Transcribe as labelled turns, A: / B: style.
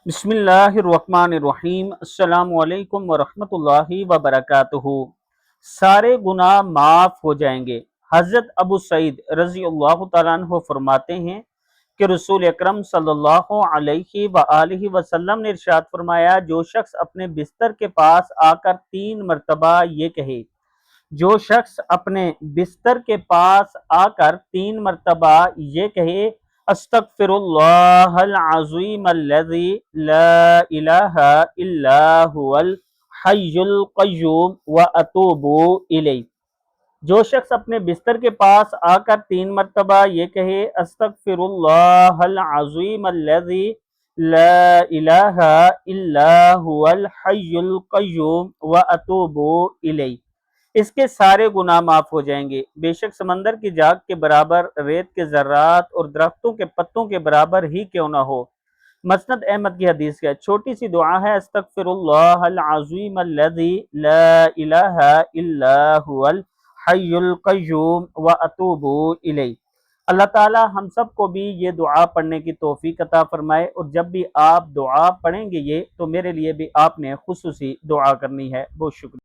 A: बिस्मिल्लाहिर्रहमानिर्रहीम। अस्सलाम वालेकुम वरहमतुल्लाहि वबरकातुहू। सारे गुनाह माफ हो जाएंगे। हजरत अबू सईद रजी अल्लाह तआला अन्हु फरमाते हैं कि रसूल अकरम सल्लल्लाहु अलैहि वआलिहि वसल्लम ने इरशाद फरमाया, जो शख्स अपने बिस्तर के पास आकर 3 मरतबा ये कहे, जो शख्स अपने बिस्तर के पास आकर 3 मरतबा ये कहे, अस्तगफिरुल्लाहल अज़ीम अल्लज़ी ला इलाहा इल्ला हुवल हय्युल क़य्यूम व अतूबु इलैह। जो शख्स अपने बिस्तर के पास आकर 3 मरतबा ये कहे, अस्तगफिरुल्लाहल अज़ीम अल्लज़ी ला इलाहा इल्ला हुवल हय्युल क़य्यूम व अतूबु इलैह, इसके सारे गुनाह माफ हो जाएंगे। बेशक समंदर की झाग के बराबर, रेत के ज़र्रात और दरख्तों के पत्तों के बराबर ही क्यों ना हो। मसनद अहमद की हदीस है। छोटी सी दुआ है, अस्तगफिरुल्लाहल अज़ीम अल्लज़ी ला इलाहा इल्ला हुवल हय्युल क़य्यूम व अतूबु इलैह। अल्लाह ताला हम सब को भी ये दुआ पढ़ने की तौफीक अता फरमाए, और जब भी आप दुआ पढ़ेंगे ये, तो मेरे लिए भी आपने खुसूसी दुआ करनी है। बहुत शुक्रिया।